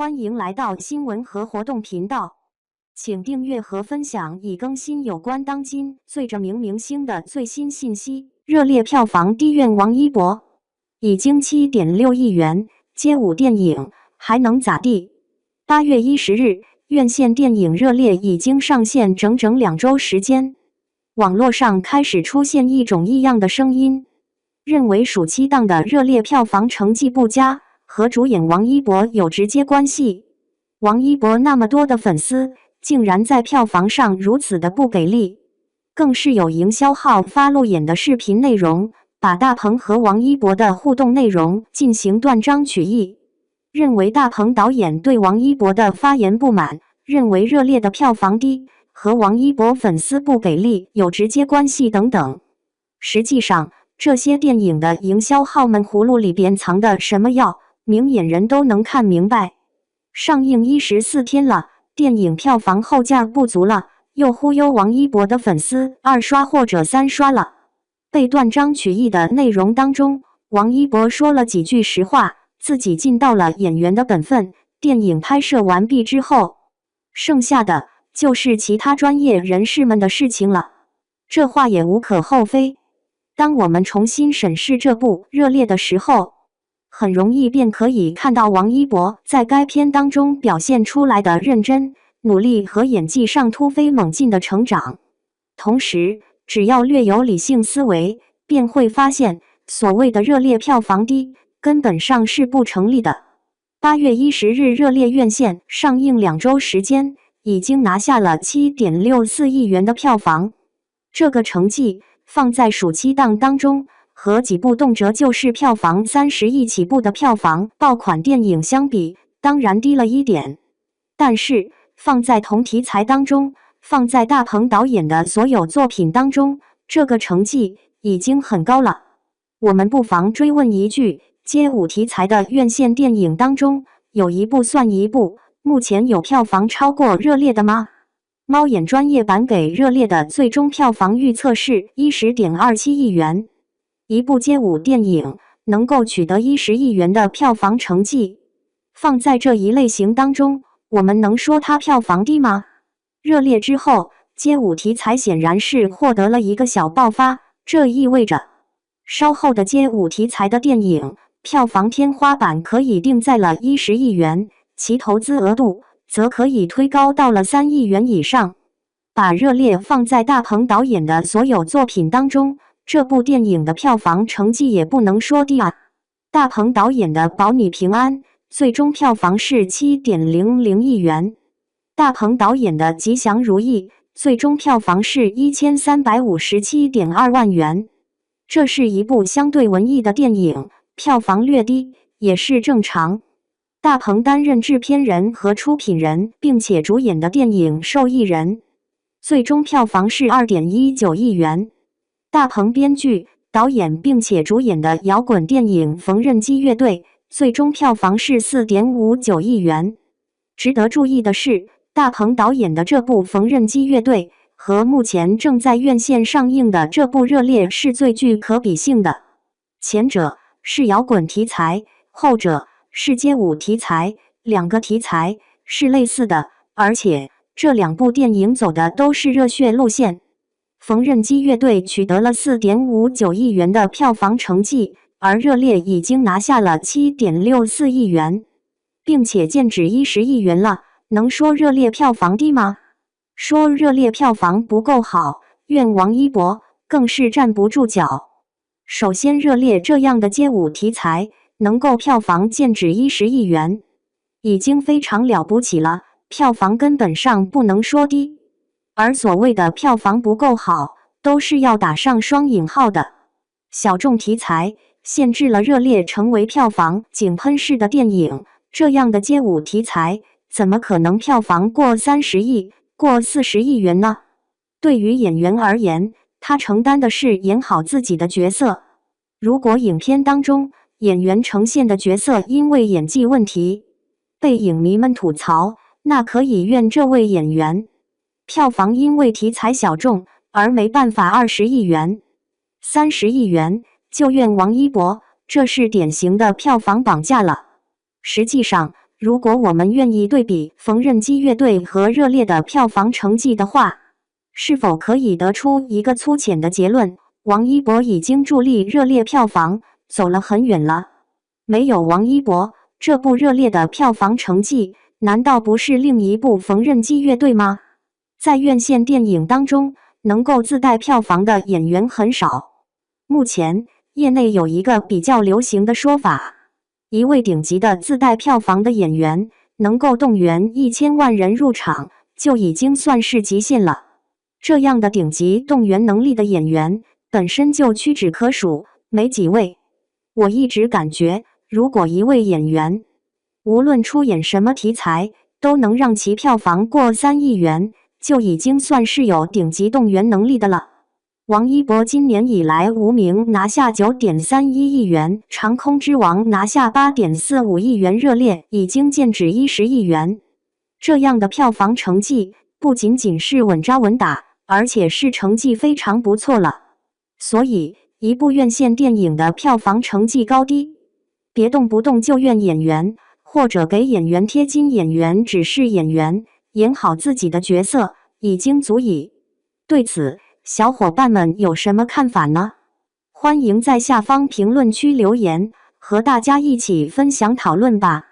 欢迎来到新闻和活动频道，请订阅和分享已更新有关当今最着名明星的最新信息。热烈票房低院王一博已经7.6亿元，街舞电影还能咋地？8月10日，院线电影《热烈》已经上线整整2周时间，网络上开始出现一种异样的声音，认为暑期档的《热烈》票房成绩不佳和主演王一博有直接关系。王一博那么多的粉丝，竟然在票房上如此的不给力，更是有营销号发路演的视频内容，把大鹏和王一博的互动内容进行断章取义，认为大鹏导演对王一博的发言不满，认为《热烈》的票房低和王一博粉丝不给力有直接关系等等。实际上，这些电影的营销号们葫芦里边藏的什么药，明眼人都能看明白。上映14天了，电影票房后劲不足了，又忽悠王一博的粉丝2刷或者3刷了。被断章取义的内容当中，王一博说了几句实话，自己尽到了演员的本分。电影拍摄完毕之后，剩下的就是其他专业人士们的事情了，这话也无可厚非。当我们重新审视这部《热烈》的时候，很容易便可以看到王一博在该片当中表现出来的认真、努力和演技上突飞猛进的成长。同时，只要略有理性思维，便会发现所谓的《热烈》票房低，根本上是不成立的。8月10日，《热烈》院线上映2周时间，已经拿下了7.64亿元的票房。这个成绩放在暑期档当中，和几部动辄就是票房30亿起步的票房爆款电影相比，当然低了一点。但是放在同题材当中，放在大鹏导演的所有作品当中，这个成绩已经很高了。我们不妨追问一句，街舞题材的院线电影当中，有一部算一部，目前有票房超过《热烈》的吗？猫眼专业版给《热烈》的最终票房预测是10.27亿元。一部街舞电影能够取得10亿元的票房成绩，放在这一类型当中，我们能说它票房低吗？热烈之后，街舞题材显然是获得了一个小爆发，这意味着稍后的街舞题材的电影票房天花板可以定在了10亿元，其投资额度则可以推高到了3亿元以上。把热烈放在大鹏导演的所有作品当中，这部电影的票房成绩也不能说低啊。大鹏导演的《保你平安》最终票房是7.00亿元，大鹏导演的《吉祥如意》最终票房是1357.2万元。这是一部相对文艺的电影，票房略低也是正常。大鹏担任制片人和出品人，并且主演的电影《受益人》最终票房是2.19亿元。大鹏编剧、导演并且主演的摇滚电影《缝纫机乐队》最终票房是4.59亿元。值得注意的是，大鹏导演的这部《缝纫机乐队》和目前正在院线上映的这部《热烈》是最具可比性的。前者是摇滚题材，后者是街舞题材，两个题材是类似的，而且这2部电影走的都是热血路线。缝纫机乐队取得了4.59亿元的票房成绩，而热烈已经拿下了7.64亿元，并且剑指10亿元了。能说热烈票房低吗？说热烈票房不够好，怨王一博更是站不住脚。首先，热烈这样的街舞题材能够票房剑指10亿元，已经非常了不起了，票房根本上不能说低。而所谓的票房不够好，都是要打上双引号的。小众题材限制了热烈成为票房井喷式的电影，这样的街舞题材怎么可能票房过30亿、过40亿元呢？对于演员而言，他承担的是演好自己的角色。如果影片当中演员呈现的角色因为演技问题被影迷们吐槽，那可以怨这位演员。票房因为题材小众而没办法20亿元、30亿元，就怨王一博，这是典型的票房绑架了。实际上，《如果我们愿意对比缝纫机乐队和热烈的票房成绩的话，是否可以得出一个粗浅的结论：王一博已经助力热烈票房走了很远了？没有王一博，这部热烈的票房成绩难道不是另一部缝纫机乐队吗？在院线电影当中，能够自带票房的演员很少。目前，业内有一个比较流行的说法，一位顶级的自带票房的演员能够动员1000万人入场，就已经算是极限了。这样的顶级动员能力的演员本身就屈指可数，没几位。我一直感觉，如果一位演员无论出演什么题材，都能让其票房过3亿元，就已经算是有顶级动员能力的了。王一博今年以来，无名拿下9.31亿元，长空之王拿下8.45亿元，热烈已经剑指10亿元。这样的票房成绩不仅仅是稳扎稳打，而且是成绩非常不错了。所以，一部院线电影的票房成绩高低，别动不动就怨演员，或者给演员贴金，演员只是演员，演好自己的角色已经足矣。对此，小伙伴们有什么看法呢？欢迎在下方评论区留言，和大家一起分享讨论吧。